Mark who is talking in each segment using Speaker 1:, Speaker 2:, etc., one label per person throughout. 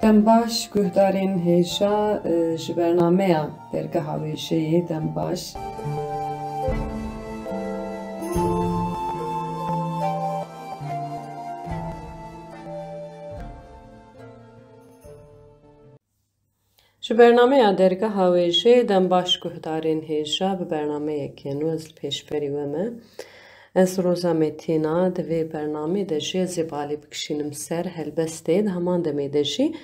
Speaker 1: Dem baş guhdarên hêja ji bernameya dergeha wêjeyê dem baş. Ji bernameya dergeha wêjeyê dem baş guhdarên hêja bi bernameyekê nû ez li pêşberî we me. Ez Roza Metîna di vê bernameyê de jî ez ê balê bikişînim ser helbestê, di heman demê de jî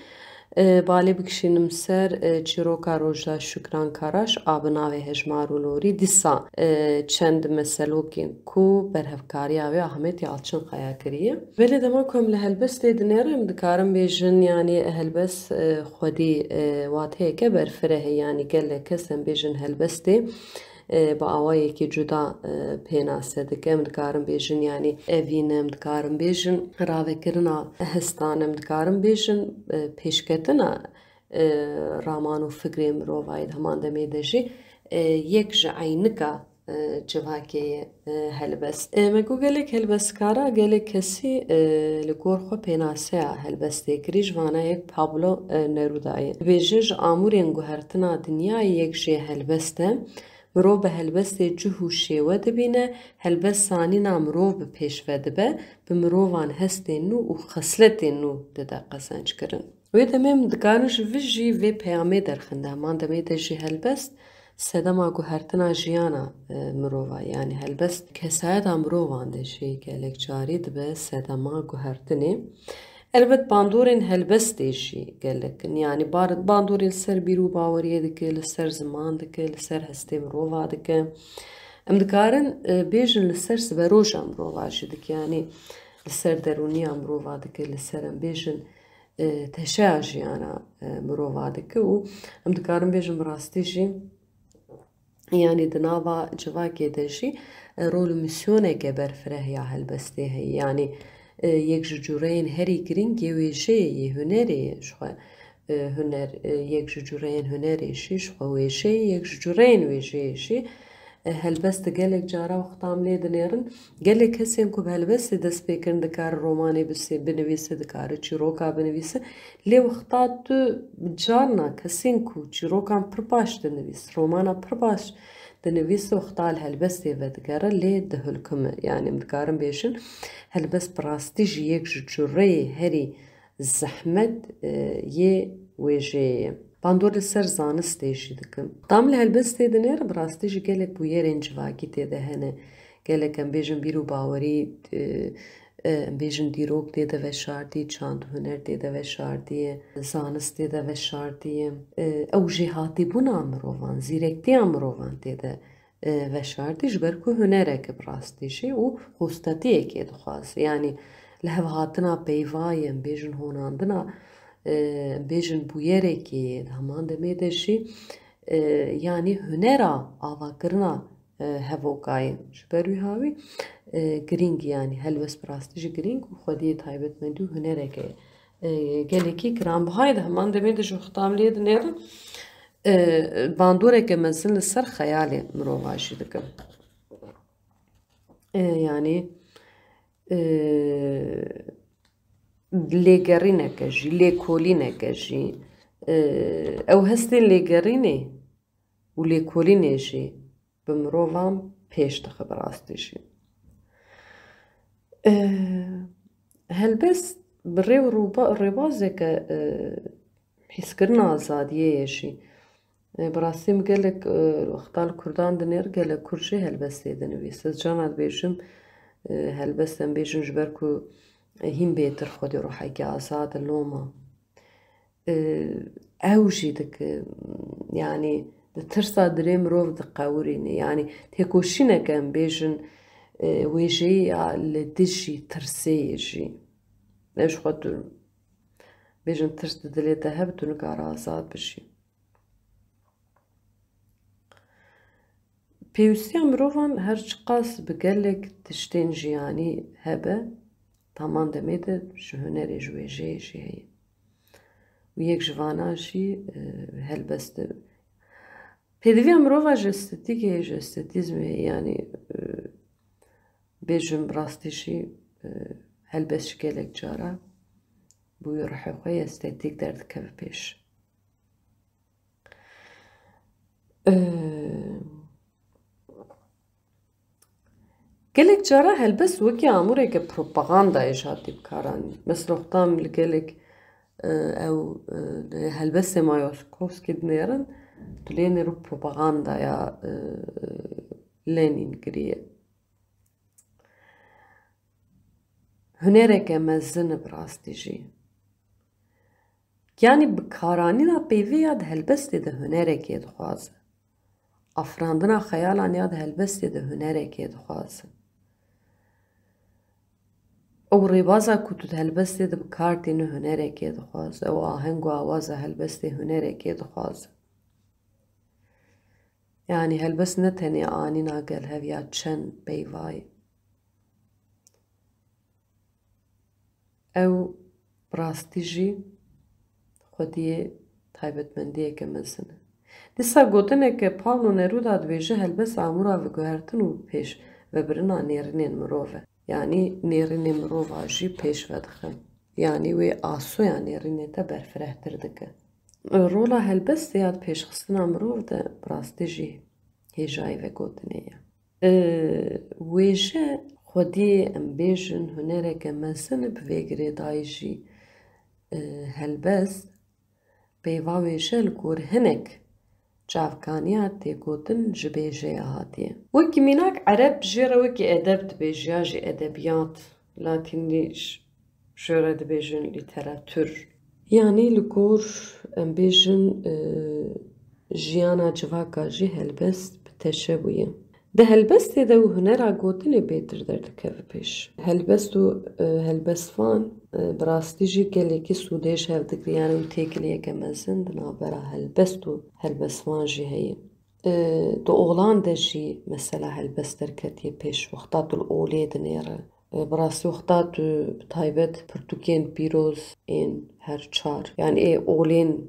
Speaker 1: balê bikişînim ser çîroka Rojda Şükran Karaş a bi navê Hejmar û Lorî dîsa çend meselokên ku berhevkariya wê Ahmet Yalçın Xaya kiriye. Belê dema ku em li helbestê dinêre em dikarin bêjin yanî helbest xwedî wateyeke berfireh e yanî gelek kes em bêjin helbestê bi awayekî cuda pênase dike em dikarin bêjin yanî evîn em dikarin bêjin ravekirina hestan em dikarin bêjin pêşketina raman û fikrê mirovayê heman demê de jî yek ji eynika civakê ye helbest. Me got gelek helbestkara gelek kesî li gor xwe pênaseya helbestê kirî ji vana yek Pablo Neruda ye. Dibêje ji amûrên guhertina dinyayê yek jê helbest e. Mirov bi helbestê cih û şêwe dibîne, helbest sanîna mirov bi pêş ve dibe, bi mirovan hestên nû û xesletên nû dide qesençkirin. Wê demê em dikarin ji vî jî vê peyamê derxin de heman demê de jî helbest sedema guhertina jiyana mirova yanî helbest kesayeta mirovan de jî gelek carî dibe sedema guhertinê. Elbet bandorên helbestê jî gelekin yanî bandorên li ser bîr û baweriyê dike, li ser ziman dike, li ser hestê mirova dike. Em dikarin bêjin li ser siberoja mirova jî dike yanî li ser derûniya mirova dike, li ser em bêjin teşeya jiyana mirova dike û em dikarin bêjin bi rastî jî yanî di nava civakê de jî rol û misyoneke berfireh ya helbestê heye yanî yek ji cûreyên herî girîngê wêjeyê yê hunerê ye ji xwe huner yek ji cûreyên hunerê jî ji xwe wêjeyê yek ji cûreyên wêjeyê jî helbest gelek cara wexta em lê dinêrin gelek kesên ku bi helbestê dest pêkirin dikarin romanê binivîse dikarin çîroka binivîse lê wexta tu carna kesên ku çîrokan pir baş dinivîs romana pir baş dinivîse wexta li helbestê ve digere lê dihulkime yanî em dikarin bêjin helbest bi rastî jî yek ji cûreyê herî zehmet yê wêjeyê ye. Bandor li ser zanistê jî dikin. Tam li helbestê dinêre bi rastî jî gelek bûyerên civakî têde hene. Gelek em bêjin bîr û bawerî em bêjin dîrok têde veşartî, çand û huner têde veşartiye, zanist têde veşartiye. Ew jî hatîbûna mirovan, zîrektiya mirovan têde veşartî ji ber ku hunereke bi rastî jî û hostetiyekê dixwaze. Yanî li hev hatina peyvayê em bêjin honandina bêjin bûyerekê heman demê de jî yanî hunera avakirina hevokayê ji ber wî havî girîng yanî helbest bi rastî jî girîng û xwediyê taybetmendî û hunereke gelekî giranbihayê de heman demê de ji wexta em lê dinêrin bandoreke mezin li ser xeyalê mirova jî dikin. Yanî lêgerîneke jî, lêkolîneke jî ew hestên lêgerînê û lêkolînê jî bi mirovan pêş dixe bi rastî jî. Helbest bi rêw û rêbazeke hîskirina azadiyê ye jî. Bi rastî em gelek wexta li Kurdan dinêr gelek Kurd jî helbestê dinivîs. Ez carna dibêjim helbest em bêjin ji ber ku hîn bêtir xwedê rohekî azad loma. Ew jî dike yanî di tirsa dilê mirov diqewirîne yanî têkoşîneke em bêjin wêjeyê ya li dijî tirseyê jî. Ew ji xwe tu bêjin tirs di dilê te hebe tu nikare azad bijî. Pêwîstiya mirovan her çi qas bi gelek tiştên jiyanî hebe heman demê de ji hunerê ji wêjeyê jî heye. û yek ji vana jî helbest pêdiviya mirova ji estetîkê ji estetîzmê yanî bêjim bi rastî jî helbest ji gelek cara بوی روحی خوی استیتیک درد که پیش. گلک جارا هلبس وکی آموره که پروپاگاندا ایجادی بکارانی. مثل وقتام لگلک او هلبس مایوسکوفسکی دنیرن دلینی رو پروپاگاندا یا لینین گریه. هنره که مزن براستی جی. یعنی بکارانی نا پیوی یاد هلبس دیده هنره که دخوازه. افراندنا خیالان یاد هلبس دیده هنره که دخوازه. او ریبازا کتود هلبس دیده بکارتی نه هنره که دخوازه. او آهنگ و آوازه هلبس دیده هنره که دخوازه. یعنی هلبس نتنی آنی ناگل هفیا چن بیوای. او براستی جی خودیه تایبەتمەندیە که مزنه. دیسا گوتنه که پاولو نرودا دویجه هلبس آمورا و گوهرتن و پیش و برنا نیرنین مروفه. یعنی نیرنین مروفا جی پیش ودخن. یعنی وی آسویا نیرنین تا برفرهتر دکه. رولا هلبس دیاد پیش خستنا مروف ده براستی جی هیجای و گوتنه یا. ویجه خودیه امبیجن هنره که مزنه بویگره دای جی هلبس پیواویشه لکور هنک جافکانیات تیگوتن جبیجه هاتیه. وکی میناک عرب جیره وکی ادب دبیجه جی ادبیات لاتینیش جیره دبیجن لیتراتور. یعنی لکور امبیجن جیانا جواکا جی هلبست بتشه بویه. ده هلبست ده و هنرا گوتنی بیتر درد که پیش. هلبست و هلبستفان براستی جی گلی که سودش هفدگریانه و تیکلیه که مزن دنابرا هلبست و هلبستفان جی هیه. دو اولان ده جی مثلا هلبست درکتیه پیش وقتات الاولی دنیره. براستی وقتات تایبت پرتوکین پیروز این هر چار. یعنی اولین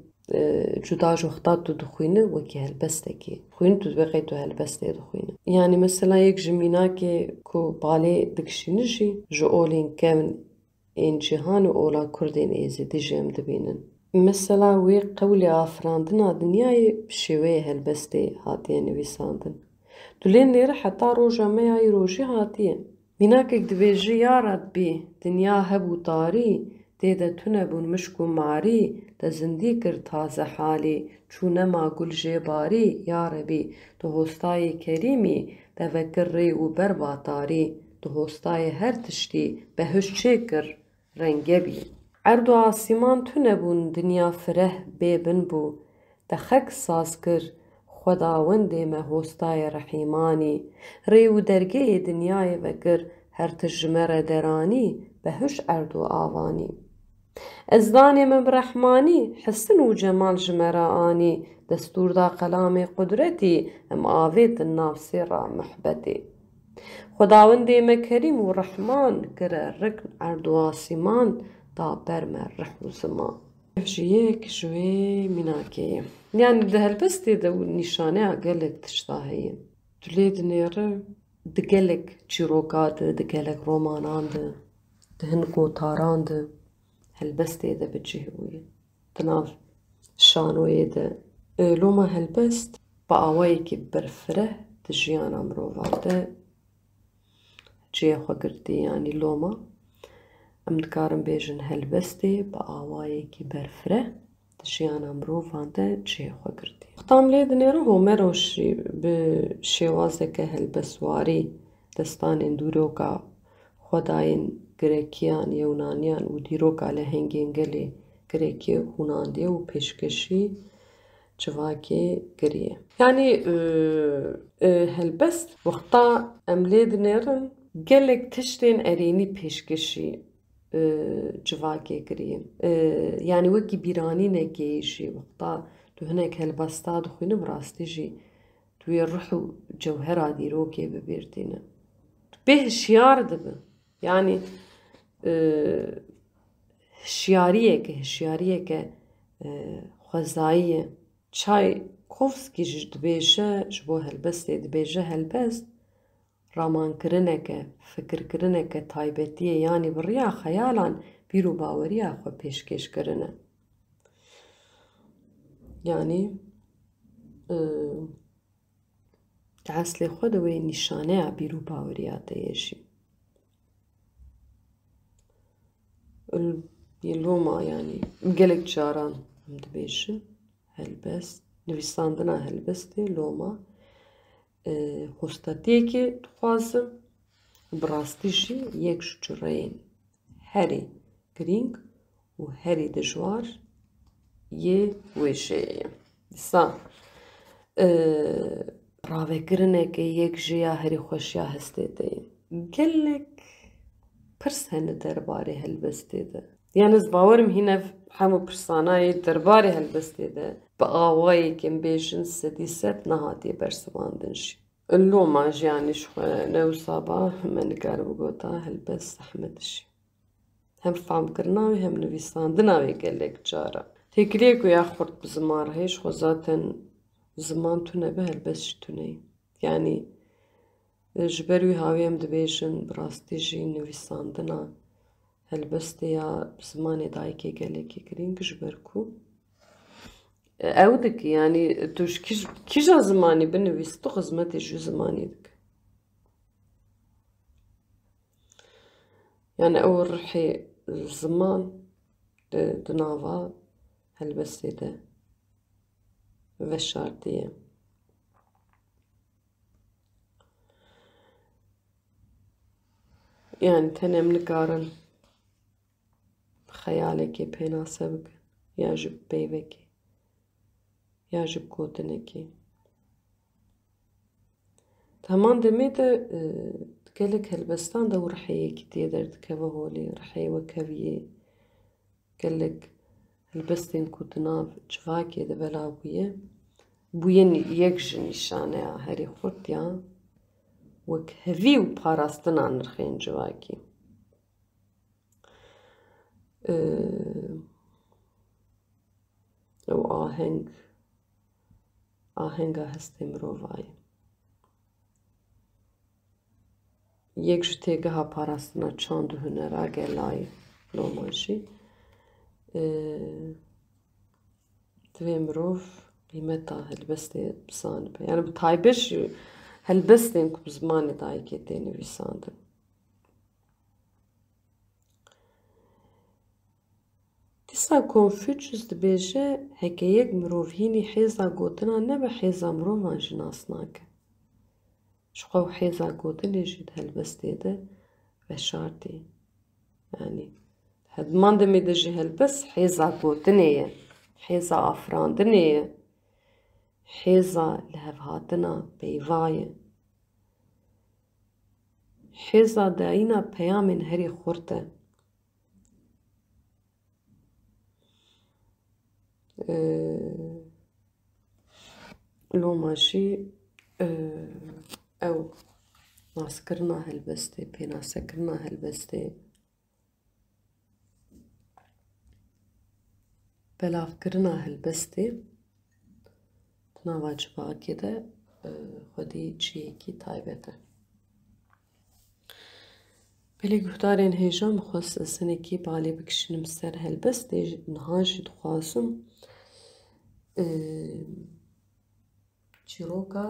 Speaker 1: جدا وقتات تو دخوینه وکی هلبسته کی خوین تو بقی تو هلبسته دخوینه. یعنی مثلا یک جمینا که کو باله دکشینه جی جو اولین کمن این جهان و اولا کردین ایزی دی جم دبینن. مثلا وی قولی آفراندنا دنیای شوی هلبسته هاتیه نویساندن. دولین نیره حتی روژا میای روژی هاتیه. مینا که دبیجی یارد بی دنیا هبو تاری دیده تونه بون مشکو ماری ده زندی کرد تازه حالی چونه ما گل جیباری یا ربی ده هستای کریمی ده وکر ری و بر باتاری ده هستای هر تشتی به هش چه کر رنگه بی. عرض و آسیمان تونه بون دنیا فره بیبن بو ده خک ساز کر خداونده ما هستای رحیمانی ری و درگه دنیای وکر هر تجمر درانی به هش عرض و آوانی. ازدانی من برحمانی حسن و جمال جمرا آنی دستور دا قلام قدرتی ام آوید النافسی را محبتی. خداوندی مکریم و رحمان کره رکن عرض و آسیمان دا برمر رح و زمان. جیک جوی مناکیه. یعنی ده هلبستی ده نشانه گلک تشتاهیه. دلید نیره ده گلک چیروکاده ده گلک رومانانده ده هنگو تارانده هلبسته ده بجيه ويه تناف شانويه ده لوما هلبست بقاوايكي برفره تجيانا مروفاته جيه خواقردي يعني لوما امدكارم بيجن هلبسته بقاوايكي برفره تجيانا مروفاته جيه خواقردي اختام ليد نيرو هو مروشي بشيوازك هلبسواري دستان اندوروكا خداين گریکیان یونانیان و دیروکا لهنگین گلی گریکی هوناندیه و پیشکشی جواکی گریه. یعنی هلبست وقتا املید نیرن گلک تشتین ارینی پیشکشی جواکی گریه. یعنی وکی بیرانی نگیشی وقتا تو هنک هلبستا دخوینه براستی جی توی روح و جوهر دیروکی ببیردینه. به شیار دبه. یعنی هشیاریه که خوزاییه چای کوفسکی دبیجه جبو هلبسته دبیجه هلبست رامان کرنه که فکر کرنه که تایبتیه یعنی بریا خیالان بیرو باوری آخوا پیشکش کرنه. یعنی اصل خود و نشانه بیرو باوری آتیشی. لوما yani gelek çağıran dibêjin helbest nivîsandina helbestê loma hostatiyekê dixwazim bi rastî jî yek ji çûreyên herî girîng û herî dijwar yê wê şêyê ye. Dîsa ravekirinekê yek ji ya herî xweş ya hestê de ye. Gelek pirs hene derbarê helbestê de. Yani ez bawerim hînev hemû pirsanayê derbarê helbestê de bi awayekên bêjin sedî sed nehatiye bersivandin jî. Loma jî yanî ji xwe newsa ba me nigeribû gota helbest zehmet jî. Hem famkirina wê hem nivîsandina wê gelek cara. Têkiliyê ku ya xurt bi ziman re ji xwe zaten ziman tune be helbest jî tune ye. Yani ji ber wî hawî em dibêjin bi rastî jî nivîsandina helbestê ya bi zimanê dayîkê gelekî girîng ji ber ku ew dike yani tu ji kîja zimanî binivîsî tu xizmetê ji zimanî dike. Yani ew rihê ziman di nava helbestê de veşartiye. Yani tenê em nikarin xeyalekê pênase bikin ya ji peyvekê ya ji gotinekê. Heman demê de gelek helbestan de ew riheyekî tê derdikeve holê riheyê wekeviyê gelek helbestên ku di nav civakê de belav bûye bûye yek ji nîşaneya herî xurt ya wekhevî û parastina nirxên civakê. Ew ahenga hestê mirova ye. Yek ji têgeha parastina çand û hunera gelayê loma jî divê mirov qîmeta helbestê bizanibe. Yani bi taybet jî helbestên ku bi zimanê dayîkê tê nivîsandin. Dîsa Konfüçyüs dibêje heke yek mirov hînî hêza gotina nebe hêza mirovan jî nas nake. Ji xwe ew hêza gotinê jî di helbestê de veşartî. Yani hedman demê de jî helbest hêza gotinê ye, hêza afirandinê ye, hêza li hev hatina peyva ye, hêza dayîna peyamên herî xurt e. Loma jî ew naskirina helbestê, pênasekirina helbestê, belavkirina helbestê di nava civakê de xwedî çiyekî taybet e. Belê guhdarên hêja mixwest ez hinekî balê bikişînim ser helbestê niha jî dixwazim çîroka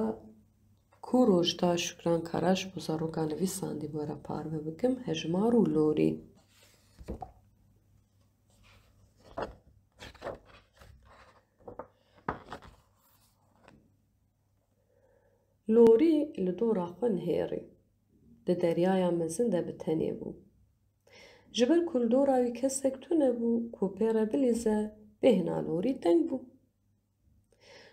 Speaker 1: ku rojda Şükran Karaş bu zaroka nivîsandî were parve bikim hejmar û lorî. Lorî li dora xwe nihêrî. Di deryaya mezin de bi tenê bû. Ji ber ku li dora wî kesek tune bû ku pê re bilîze bêhna lorî teng bû.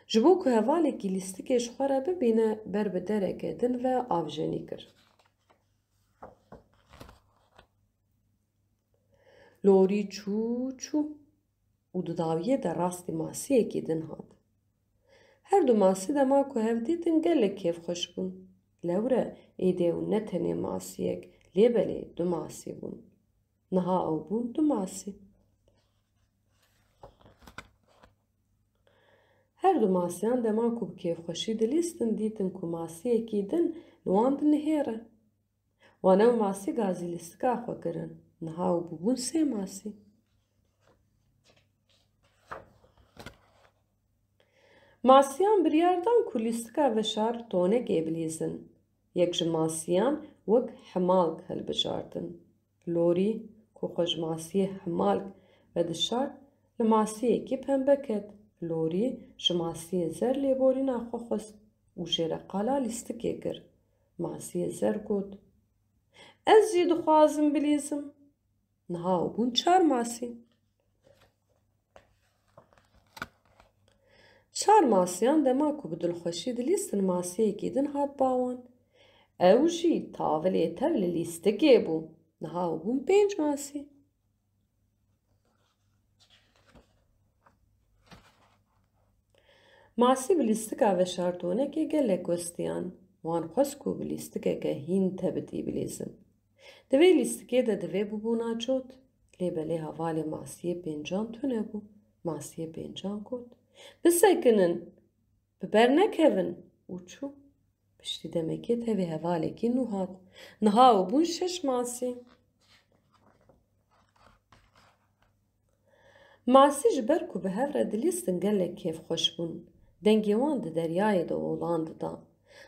Speaker 1: Ji bo ku hevalekî lîstikê ji xwe re bibîne ber bi dereke din ve avjenî kir. Lorî çû çû û di dawiyê de rastî masiyekî din hat. Her du masî dema ku hev dîtin gelek kêfxweş bûn. Lewre êdî ew ne tenê masiyek lêbelê du masî bûn. Niha ew bûn du masî. Her du masiyan dema ku bi kêfxweşî dilîstin dîtin ku masiyekî din li wan dinihêre. Wan ew masî gazî lîstika xwe kirin. niha û bûbûn sê masî. Masiyan biryar dan ku lîstika veşar tonekê bilîzin. Yek ji masiyan wek hemalk hilbijardin. Lorî ku xwe ji masiyê hemalk vedişar li masiyekî pembe ket. Lorî ji masiyê zer lêborîna xwe xwist û jê re qala lîstikê kir. Masiyê zer got: Ez jî dixwazim bilîzim. Niha û bûn 4 masî. 4 masiyan dema ku bi dilxweşî dilîstin masiyekî din hat bawan. Ew jî tavilê tev li lîstikê bû. Niha û bûn 5 masî. Masî bi lîstika veşartonekê gelek westiyan. Wan xwest ku bi lîstikeke hîn te bidî bilîzin. Di vê lîstikê de divê bibûna cot. Lê belê hevalê masiyê pêncan tune bû. Masiyê pêncan got: Bisekinin, bi ber nekevin û çû. Piştî demekê tevê hevalekî nû hat. Niha û bûn 6 masî. Masî ji ber ku bi hev re dilîstin gelek kêfxweş bûn. Dengê wan di deryayê de olan dida.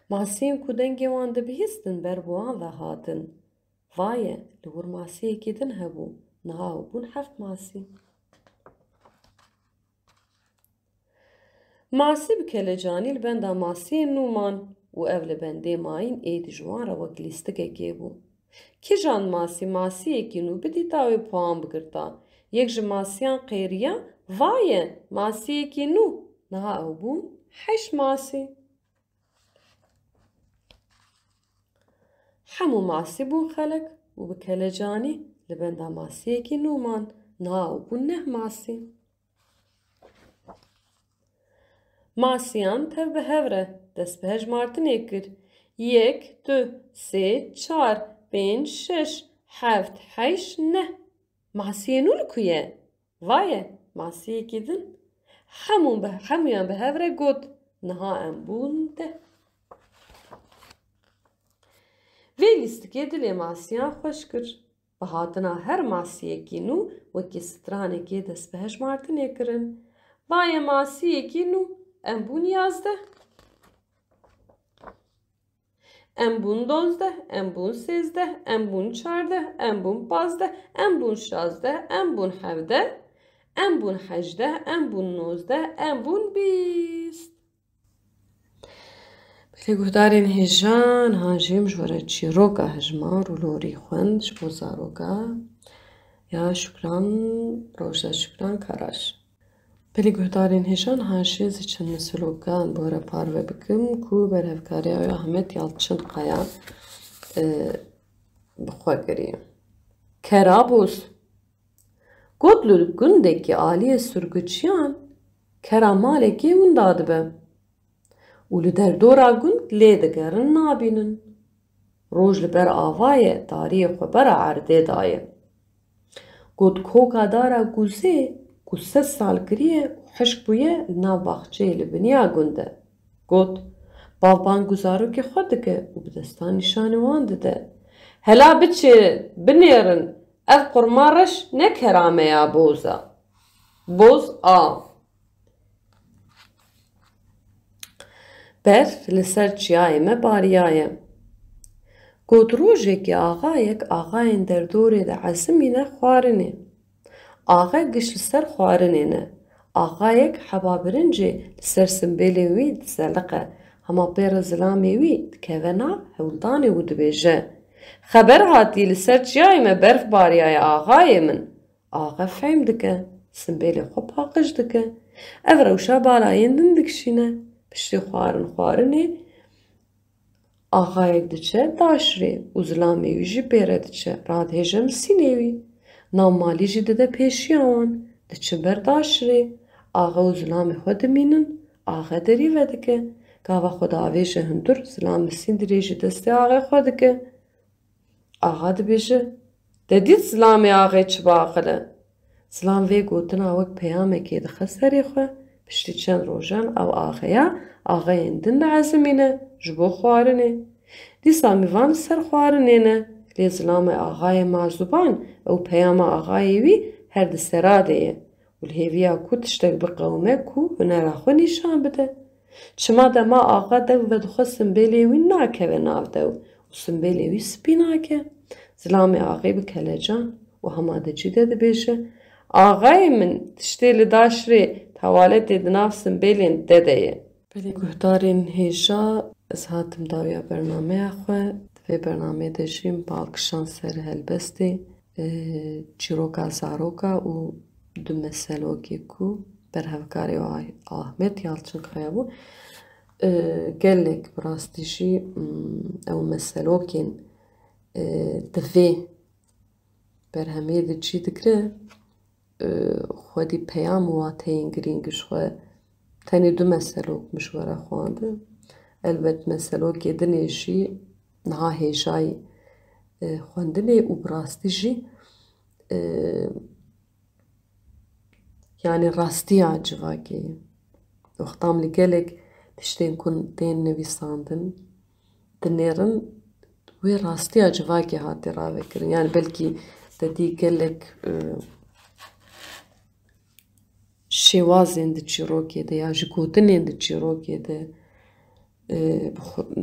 Speaker 1: Masiyên ku dengê wan dibihîstin ber bi wan ve hatin. Vaye, li wir masiyekî din hebû. Niha û bûn 7 masî. Masî bi kelecanî li benda masiyên nû man û ev li bendê mayîn êdî ji wan re wek lîstikekê bû. Kîjan masî masiyekî nû bidîta wê puan bigirta. Yek ji masiyan qêriya: Vaye, masiyekî nû. Niha ew bûn 8 masî. Hemû masî bûn xelek û bi kelecanî li benda masiyekî nû man. Niha ew bûn 9 masî. Masiyan tev bi hev re dest bi hejmartinê kir. 1, 2, 3, 4, 5, 6, 7, 8, 9. Masiyê nû li ku ye? Vaye, masiyekî din. Hemûyan bi hev re got. Niha em bûn 10. Vê lîstikê dilê masiyan xweş kir. Bi hatina her masiyekî nû wekî stranekê dest bi hejmartinê kirin. Vaye masiyekî nû. Em bûn 11. Em bûn 12, em bûn 13, em bûn 14, em bûn 15, em bûn 16, em bûn 17, em bûn 18, em bûn 19, em bûn 20. Belê guhdarên hêjan hanjîm ji were çîroka hejmar û lorî xwend ji bo zaroka ya Şükran Rojda Şükran Karaş. Belê guhdarên hêjan hanjî ji çend misilûkan bi were parve bikim ku berhevkariya wê Ahmet Yalçın Qaya bi xwe kiriye. Kerabûs got li gundekî aliyê Surguçiyan kera malekê winda dibe û li derdora gund lê digerin nabînin. Roj li ber avayê dariyê xwe bera erdê daye. Got koka dara guzê ku 3 sal kiriye û hişk bûye li nav baxçeyê li biniya gund de. Got bavban guzarokê xwe dike û bi destan nîşanê wan dide. Hela biçêrin, binêrin, ev qurma reş ne kerameya boz e. Boz a. Berf li ser çiyayê me bariyaye. Got rojekê axayek axayên derdorê de ezimîne xwarinê. Axe giş li ser xwarinê ne. Axayek heba birincê li ser simbêlên wî dizeliqe. Hema pêra zilamê wî dikeve nav hewldanê û dibêje: Xeber hatî li ser çiyayê me berf bariyaye axayê min. Axe fehm dike, simbêlê xwe paqij dike. Ev rewşa balayên din dikişîne. Piştî xwarinê axayek diçe daşirê û zilamê wî jî pêre diçe. Radihêje misînê wî. Navmalî jî dide pêşiya wan. Diçin ber daşirê. Axe û zilamê xwe dimînin. Axe derî vedike. Gava xwe diavêje hundir, zilam misîn dirê ji destê axê xwe dike. Axa dibêje: De dît zilamê axê çi baxile. Zilam vê gotina wek peyamekê dixe serê xwe. Piştî çend rojan ew axeya axeyên din de ezimîne ji bo xwarinê. Dîsa mîvan li ser xwarinê ne. لی زلام آغای مازوبان او پیام آغای وی هر دستراده و الهیویا کو تشتک بقومه کو هنراخو نشان بده چما دا ما آغا دو و دخوا سنبیلی وی ناکه و ناف دو و سنبیلی وی سپی ناکه زلام آغای بکله جان و هما دا جیده ده بیشه آغای من تشتیل داشری توالت دناف سنبیلین دده بلی گهدارین هیشا از هاتم داویا برنامه اخوه و برنامه دشیم بالکشان سر هلبستی چیروکا زاروکا و دو مسلوکی کو برهفکاری Ahmet Yalçınkaya bu gelek براستیشی او مسلوکین دوی برهمی ده چی دکره خودی پیام واتین گرینگش خواه تانی دو مسلوک مشوره خوانده البت مسلوکی دنیشی نها هیجای خواندنی و براستیشی yani rastiya civaki. Oxtam li gelek tiştên kun tên nivîsandin dinêrin wê rastiya civakê hatî ravekirin. Yani belkî te dî gelek şêwazên di çîrokê de ya ji gotinên di çîrokê de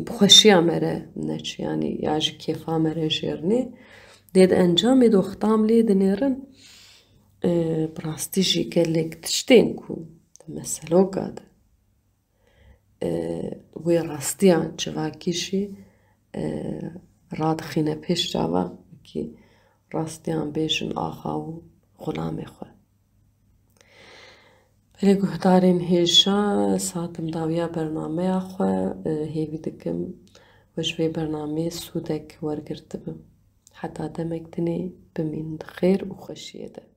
Speaker 1: bi xweşiya me re neçe yani ya ji kêfa me re jêrnê dê di encamê de oxtam lê dinêrin براستی جی گلک تشتین کو مسلوکا ده وی راستیان چواکیشی رادخینه پیش جاوا کی راستیان بیشن آخا و غلام خواه بلی گهدارین هیشا ساتم داویا برنامه خواه هیوی دکم وجوی برنامه سودک ورگرتبم حتی دمک دنی بمین خیر و خوشیه ده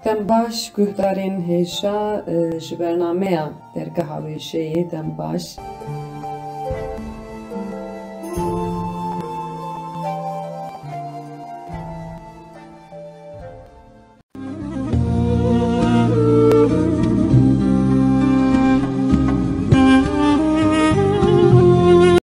Speaker 1: دم باش گهدارین هیشا ji bernameya dergeha wêşeyê dem baş